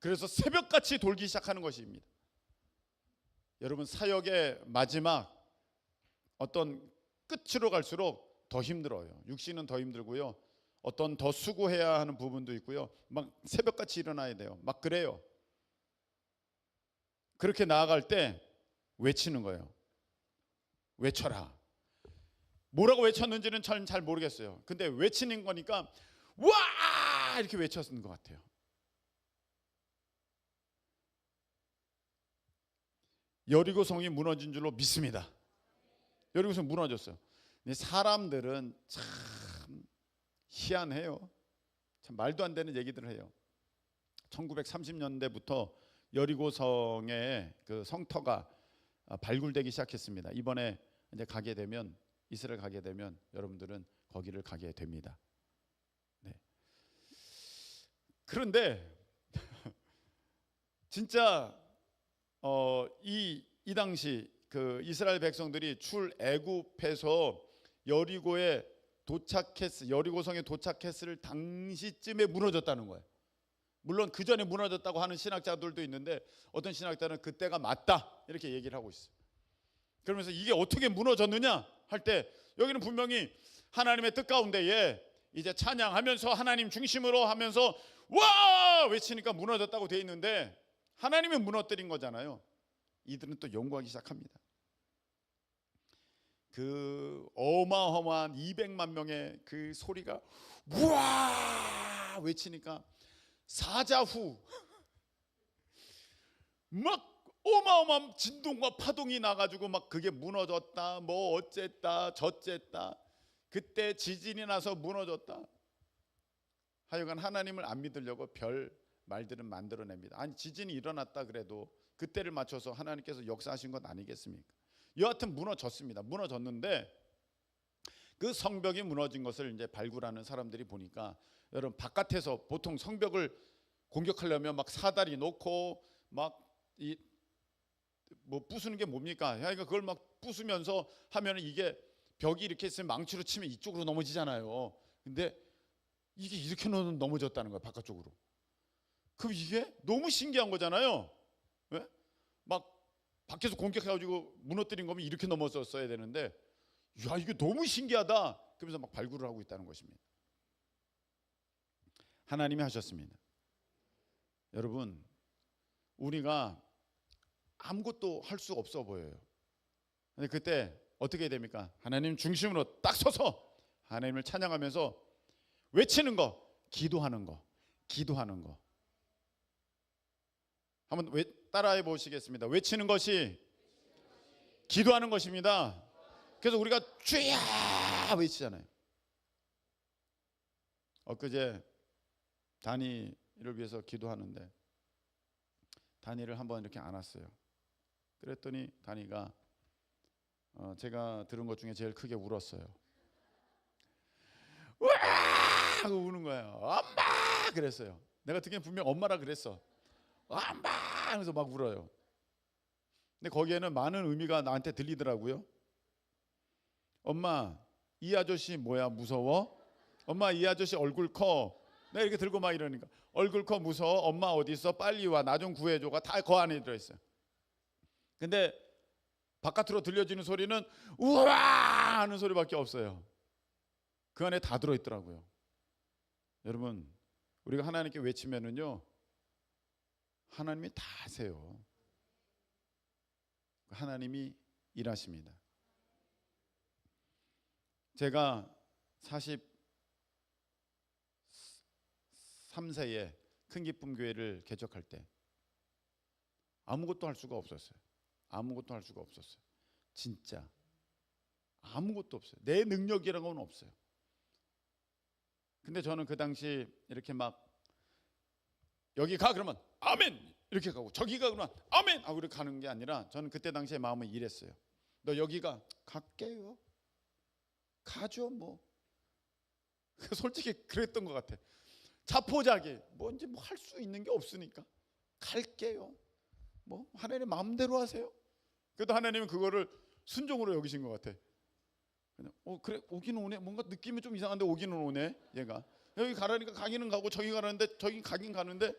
S1: 그래서 새벽같이 돌기 시작하는 것입니다. 여러분, 사역의 마지막 어떤 끝으로 갈수록 더 힘들어요. 육신은 더 힘들고요. 어떤 더 수고해야 하는 부분도 있고요. 막 새벽같이 일어나야 돼요. 막 그래요. 그렇게 나아갈 때 외치는 거예요. 외쳐라. 뭐라고 외쳤는지는 잘 모르겠어요. 근데 외치는 거니까 와! 이렇게 외쳤는 것 같아요. 여리고성이 무너진 줄로 믿습니다. 여리고성 무너졌어요. 근데 사람들은 참 희한해요. 참 말도 안 되는 얘기들을 해요. 1930년대부터 여리고성의 그 성터가 발굴되기 시작했습니다. 이번에 이제 이스라엘 가게 되면 여러분들은 거기를 가게 됩니다. 네. 그런데 진짜 이 당시 그 이스라엘 백성들이 출애굽해서 여리고성에 도착했을 당시쯤에 무너졌다는 거예요. 물론 그 전에 무너졌다고 하는 신학자들도 있는데 어떤 신학자는 그때가 맞다 이렇게 얘기를 하고 있어요. 그러면서 이게 어떻게 무너졌느냐 할 때 여기는 분명히 하나님의 뜻 가운데에 이제 찬양하면서 하나님 중심으로 하면서 와 외치니까 무너졌다고 돼 있는데 하나님이 무너뜨린 거잖아요. 이들은 또 연구하기 시작합니다. 그 어마어마한 200만 명의 그 소리가 우와 외치니까 사자후 막 어마어마한 진동과 파동이 나가지고 막 그게 무너졌다 뭐 어쨌다 저쨌다 그때 지진이 나서 무너졌다. 하여간 하나님을 안 믿으려고 별 말들은 만들어냅니다. 아니 지진이 일어났다 그래도 그때를 맞춰서 하나님께서 역사하신 것 아니겠습니까? 여하튼 무너졌습니다. 무너졌는데 그 성벽이 무너진 것을 이제 발굴하는 사람들이 보니까 여러분 바깥에서 보통 성벽을 공격하려면 막 사다리 놓고 막 뭐 부수는 게 뭡니까? 그러니까 그걸 막 부수면서 하면은 이게 벽이 이렇게 있으면 망치로 치면 이쪽으로 넘어지잖아요. 근데 이게 이렇게 넘어졌다는 거야 바깥쪽으로. 그럼 이게 너무 신기한 거잖아요. 왜? 막 밖에서 공격해가지고 무너뜨린 거면 이렇게 넘어졌어야 되는데 야 이게 너무 신기하다. 그러면서 막 발굴을 하고 있다는 것입니다. 하나님이 하셨습니다. 여러분 우리가 아무것도 할 수 없어 보여요. 근데 그때 어떻게 됩니까? 하나님 중심으로 딱 서서 하나님을 찬양하면서 외치는 거, 기도하는 거. 한번 따라해 보시겠습니다. 외치는 것이 기도하는 것입니다. 그래서 우리가 주야 외치잖아요. 엊그제 다니를 위해서 기도하는데 다니를 한번 이렇게 안았어요. 그랬더니 다니가 제가 들은 것 중에 제일 크게 울었어요. 와 하고 우는 거예요. 엄마 그랬어요. 내가 듣기엔 분명 엄마라 그랬어. 엄마 하면서 막 울어요. 근데 거기에는 많은 의미가 나한테 들리더라고요. 엄마 이 아저씨 뭐야 무서워? 엄마 이 아저씨 얼굴 커. 내가 이렇게 들고 막 이러니까 얼굴 커 무서워? 엄마 어디 있어? 빨리 와 나 좀 구해줘가 다 그 안에 들어있어요. 근데 바깥으로 들려지는 소리는 우와 하는 소리밖에 없어요. 그 안에 다 들어있더라고요. 여러분 우리가 하나님께 외치면은요 하나님이 다 하세요. 하나님이 일하십니다. 제가 43세에 큰 기쁨 교회를 개척할 때 아무것도 할 수가 없었어요. 진짜 아무것도 없어요. 내 능력이라는 건 없어요. 근데 저는 그 당시 이렇게 막 여기 가 그러면 아멘 이렇게 가고 저기 가 그러면 아멘 하고 이렇게 가는 게 아니라 저는 그때 당시에 마음은 이랬어요. 너 여기가 갈게요. 가죠 뭐. 솔직히 그랬던 것 같아. 자포자기 뭔지 뭐 할 수 있는 게 없으니까 갈게요. 뭐 하나님 마음대로 하세요. 그래도 하나님은 그거를 순종으로 여기신 것 같아. 그냥 그래 오기는 오네. 뭔가 느낌이 좀 이상한데 오기는 오네. 얘가 여기 가라니까 가기는 가고 저기 가라는데 저기 가긴 가는데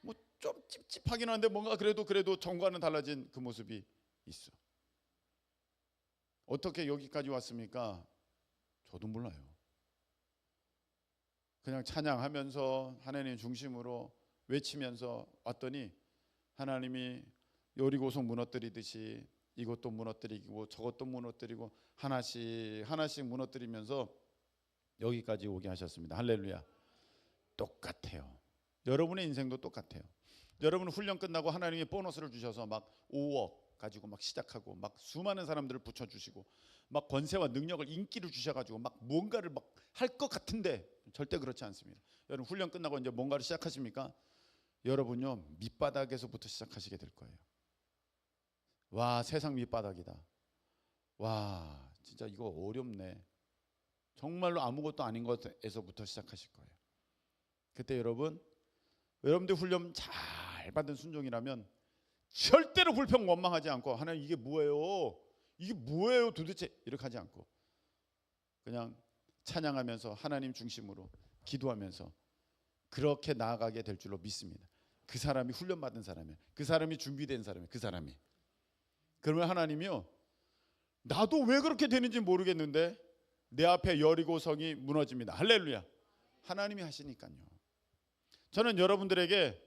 S1: 뭐 좀 찝찝하긴 한데 뭔가 그래도 전과는 달라진 그 모습이 있어. 어떻게 여기까지 왔습니까? 저도 몰라요. 그냥 찬양하면서 하나님 중심으로 외치면서 왔더니 하나님이 여리고성 무너뜨리듯이 이것도 무너뜨리고 저것도 무너뜨리고 하나씩 무너뜨리면서 여기까지 오게 하셨습니다. 할렐루야. 똑같아요. 여러분의 인생도 똑같아요. 여러분 훈련 끝나고 하나님이 보너스를 주셔서 막 5억 가지고 막 시작하고 막 수많은 사람들을 붙여주시고 막 권세와 능력을 인기를 주셔가지고 막 뭔가를 막 할 것 같은데 절대 그렇지 않습니다. 여러분 훈련 끝나고 이제 뭔가를 시작하십니까? 여러분요 밑바닥에서부터 시작하시게 될 거예요. 와 세상 밑바닥이다. 와 진짜 이거 어렵네. 정말로 아무것도 아닌 것에서부터 시작하실 거예요. 그때 여러분들 훈련 잘 잘 받은 순종이라면 절대로 불평 원망하지 않고 하나님 이게 뭐예요? 이게 뭐예요 도대체? 이렇게 하지 않고 그냥 찬양하면서 하나님 중심으로 기도하면서 그렇게 나아가게 될 줄로 믿습니다. 그 사람이 훈련받은 사람이에요. 그 사람이 준비된 사람이에요. 그 사람이. 그러면 하나님이요, 나도 왜 그렇게 되는지 모르겠는데 내 앞에 여리고성이 무너집니다. 할렐루야. 하나님이 하시니까요. 저는 여러분들에게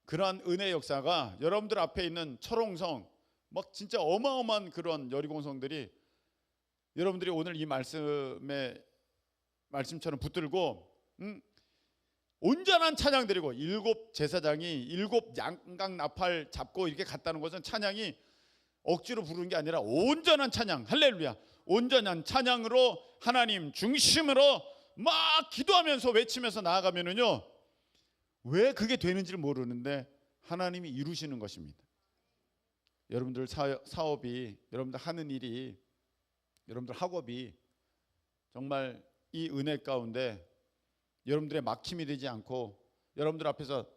S1: 그러한 은혜 역사가 여러분들 앞에 있는 철옹성 막 진짜 어마어마한 그런 여리고성들이 여러분들이 오늘 이 말씀처럼 붙들고 온전한 찬양 드리고 7 제사장이 7 양각 나팔 잡고 이렇게 갔다는 것은 찬양이 억지로 부르는 게 아니라 온전한 찬양, 할렐루야, 온전한 찬양으로 하나님 중심으로 막 기도하면서 외치면서 나아가면은요, 왜 그게 되는지를 모르는데 하나님이 이루시는 것입니다. 여러분들 사업이, 여러분들 하는 일이, 여러분들 학업이 정말 이 은혜 가운데 여러분들의 막힘이 되지 않고 여러분들 앞에서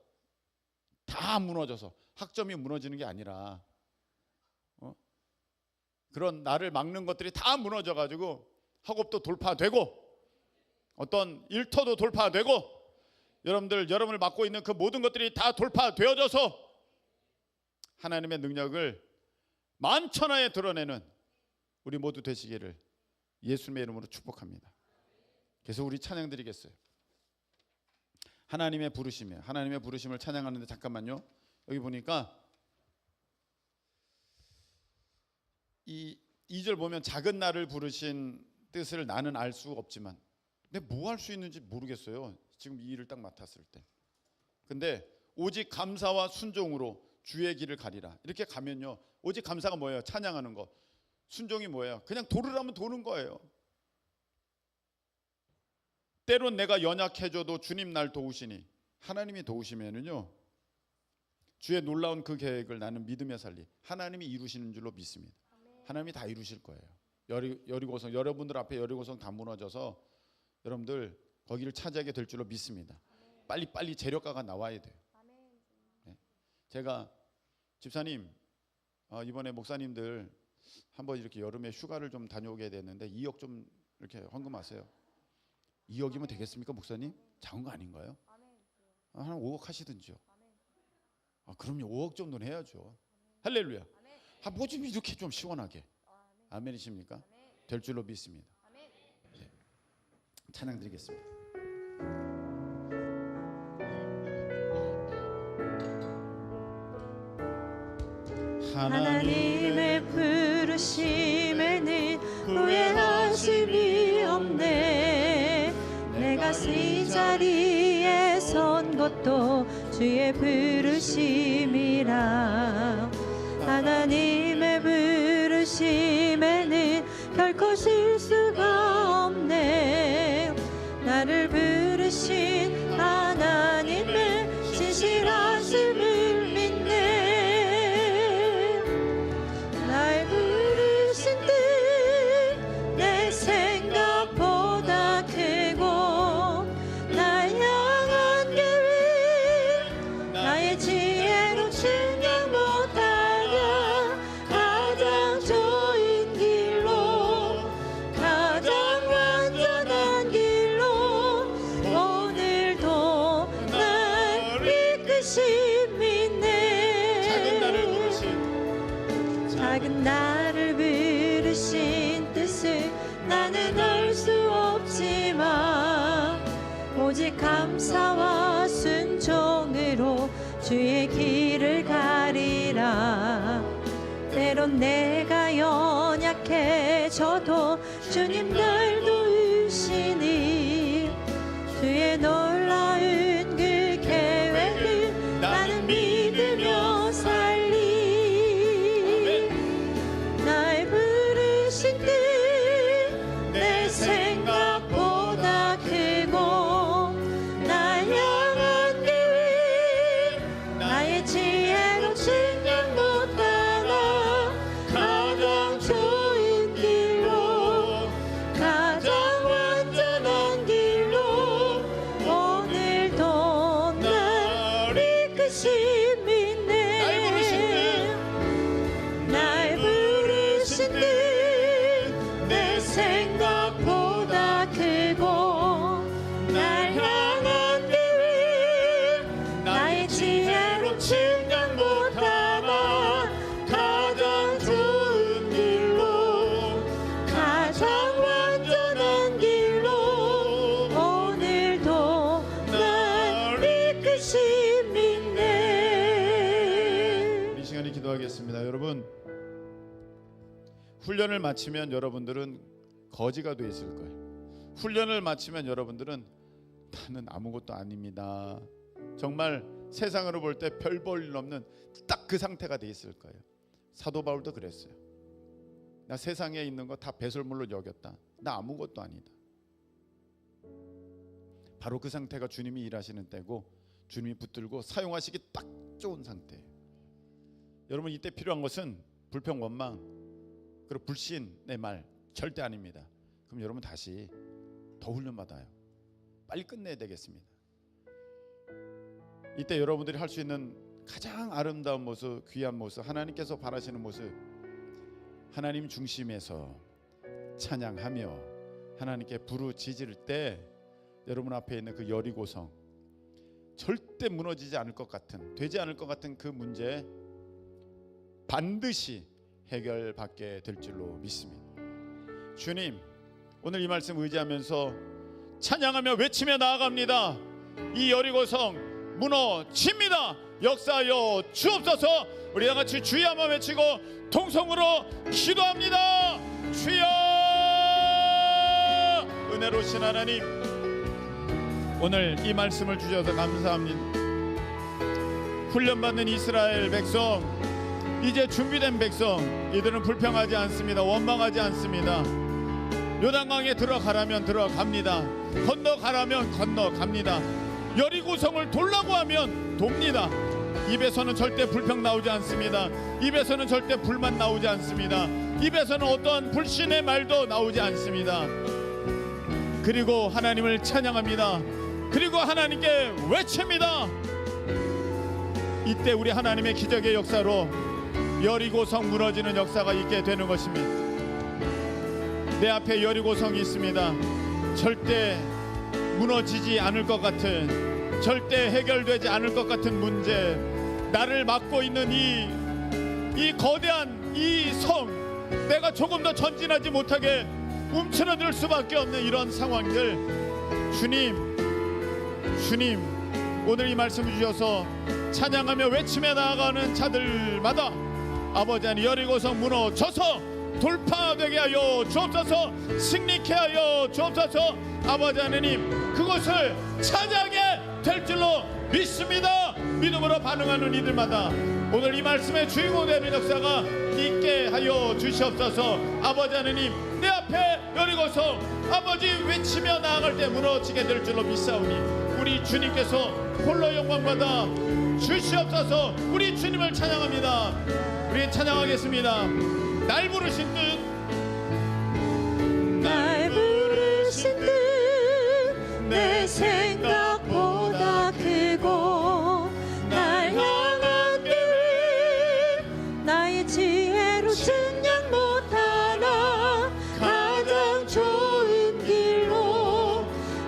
S1: 다 무너져서 학점이 무너지는 게 아니라 그런 나를 막는 것들이 다 무너져 가지고 학업도 돌파되고 어떤 일터도 돌파되고 여러분을 맡고 있는 그 모든 것들이 다 돌파되어져서 하나님의 능력을 만천하에 드러내는 우리 모두 되시기를 예수님의 이름으로 축복합니다. 그래서 우리 찬양 드리겠어요. 하나님의 부르심을 찬양하는데 잠깐만요. 여기 보니까 이 2절 보면 작은 나를 부르신 뜻을 나는 알 수 없지만 근데 뭐 할 수 있는지 모르겠어요. 지금 이 일을 딱 맡았을 때. 근데 오직 감사와 순종으로 주의 길을 가리라. 이렇게 가면요. 오직 감사가 뭐예요? 찬양하는 거. 순종이 뭐예요? 그냥 도르라면 도는 거예요. 때론 내가 연약해져도 주님 날 도우시니 하나님이 도우시면은요. 주의 놀라운 그 계획을 나는 믿으며 살리. 하나님이 이루시는 줄로 믿습니다. 하나님이 다 이루실 거예요. 여리고성, 여러분들 앞에 여리고성 다 무너져서 여러분들 거기를 차지하게 될 줄로 믿습니다. 빨리 재력가가 나와야 돼요. 네. 제가 집사님 이번에 목사님들 한번 이렇게 여름에 휴가를 좀 다녀오게 됐는데 2억 좀 이렇게 헌금하세요. 2억이면 되겠습니까, 목사님? 작은 거 아닌가요? 한 5억 하시든지요. 그럼요, 5억 정도는 해야죠. 할렐루야. 뭐 좀 이렇게 좀 시원하게. 아멘이십니까? 될 줄로 믿습니다. 네. 찬양 드리겠습니다.
S2: 하나님의 부르심에는 후회하심이 없네. 내가 이 자리에 선 것도 주의 부르심이라. 하나님의 부르심에는 결코 실수가 없네. 나를 부르신 하나님의 진실하심을 믿네. 날 부르신 뜻 내 생각보다 크고 날 향한 계획 나의 지혜로 측량 못하냐. 가장 좋은 길로 가장 완전한 길로 오늘도 날 이끄신 믿네. 작은 나를 부르신 뜻을 나는 알 수 없지만 오직 감사와 순종으로 주의 길을 가리라. 때론 내가 연약해져도 주님 날 도우시니 주의 놀라운 그 계획을 나는 믿으며 살리. 날 부르신 뜻 내 생각보다 크고 날 향한 계획 나의 지혜로 측량 못하나. 가장 좋은 길로 가장
S1: 훈련을 마치면 여러분들은 거지가 돼 있을 거예요. 훈련을 마치면 여러분들은 나는 아무것도 아닙니다. 정말 세상으로 볼 때 별 볼 일 없는 딱 그 상태가 돼 있을 거예요. 사도 바울도 그랬어요. 나 세상에 있는 거 다 배설물로 여겼다. 나 아무것도 아니다. 바로 그 상태가 주님이 일하시는 때고 주님이 붙들고 사용하시기 딱 좋은 상태예요. 여러분, 이때 필요한 것은 불평, 원망, 그리고 불신의 말 절대 아닙니다. 그럼 여러분 다시 더 훈련받아요. 빨리 끝내야 되겠습니다. 이때 여러분들이 할 수 있는 가장 아름다운 모습, 귀한 모습, 하나님께서 바라시는 모습, 하나님 중심에서 찬양하며 하나님께 부르짖을 때 여러분 앞에 있는 그 여리고성, 절대 무너지지 않을 것 같은, 되지 않을 것 같은 그 문제 반드시 해결받게 될 줄로 믿습니다. 주님, 오늘 이 말씀 의지하면서 찬양하며 외치며 나아갑니다. 이 여리고성 무너집니다. 역사하여 주옵소서. 우리 다같이 주여 한번 외치고 통성으로 기도합니다. 주여. 은혜로우신 하나님, 오늘 이 말씀을 주셔서 감사합니다. 훈련받는 이스라엘 백성, 이제 준비된 백성, 이들은 불평하지 않습니다. 원망하지 않습니다. 요단강에 들어가라면 들어갑니다. 건너가라면 건너갑니다. 여리고성을 돌라고 하면 돕니다. 입에서는 절대 불평 나오지 않습니다. 입에서는 절대 불만 나오지 않습니다. 입에서는 어떠한 불신의 말도 나오지 않습니다. 그리고 하나님을 찬양합니다. 그리고 하나님께 외칩니다. 이때 우리 하나님의 기적의 역사로 여리고성 무너지는 역사가 있게 되는 것입니다. 내 앞에 여리고성이 있습니다. 절대 무너지지 않을 것 같은, 절대 해결되지 않을 것 같은 문제, 나를 막고 있는 이 거대한 이 성, 내가 조금 더 전진하지 못하게 움츠러들 수밖에 없는 이런 상황들, 주님 오늘 이 말씀을 주셔서 찬양하며 외치며 나아가는 자들마다 아버지 하나님, 여리고성 무너져서 돌파되게 하여 주옵소서. 승리케 하여 주옵소서. 아버지 하나님, 그것을 차지하게 될 줄로 믿습니다. 믿음으로 반응하는 이들마다 오늘 이 말씀의 주인공 되는 역사가 있게 하여 주시옵소서. 아버지 하나님, 내 앞에 여리고성 아버지 외치며 나아갈 때 무너지게 될 줄로 믿사오니 우리 주님께서 홀로 영광 받아 주시옵소서. 우리 주님을 찬양합니다. 우리 찬양하겠습니다. 날 부르신 듯,
S2: 날 부르신 듯 내 생각보다 크고 날 향한 계획 나의 지혜로 측량 못하나 가장 좋은 길로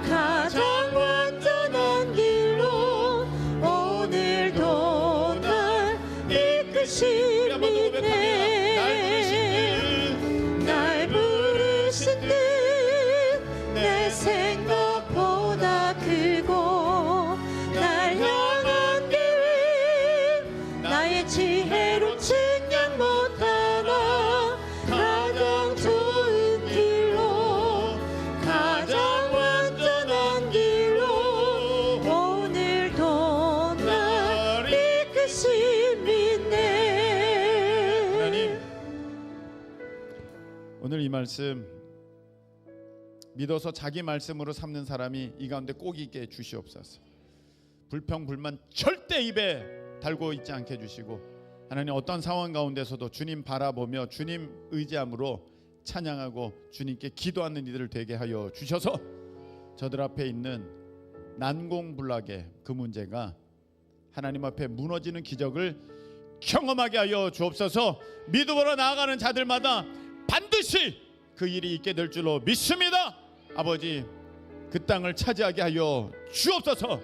S2: 가장 완전한 길로 오늘도 날 이끄시네. 날 부르신 듯 내 생각보다 크고 날 향한 계획 나의 지혜로 측량 못하나 가장 좋은 길로 가장 완전한 길로 오늘도 날 이끄시네.
S1: 하나님, 오늘 이 말씀 믿어서 자기 말씀으로 삼는 사람이 이 가운데 꼭 있게 주시옵소서. 불평 불만 절대 입에 달고 있지 않게 해주시고, 하나님 어떤 상황 가운데서도 주님 바라보며 주님 의지함으로 찬양하고 주님께 기도하는 이들을 되게 하여 주셔서 저들 앞에 있는 난공불락의 그 문제가 하나님 앞에 무너지는 기적을 경험하게 하여 주옵소서. 믿음으로 나아가는 자들마다 반드시 그 일이 있게 될 줄로 믿습니다. 아버지, 그 땅을 차지하게 하여 주옵소서.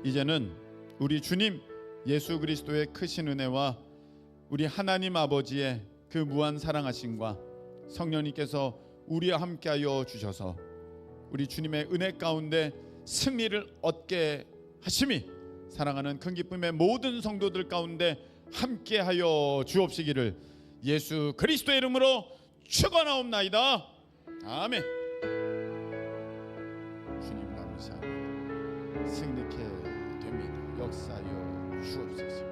S1: 이제는 우리 주님 예수 그리스도의 크신 은혜와 우리 하나님 아버지의 그 무한 사랑하심과 성령님께서 우리와 함께하여 주셔서 우리 주님의 은혜 가운데 승리를 얻게 하심이 사랑하는 큰 기쁨의 모든 성도들 가운데 함께하여 주옵시기를 예수 그리스도의 이름으로 축원하옵나이다. 아멘. 주님 감사합니다. 승리케 됩니다. 역사여 주옵소서.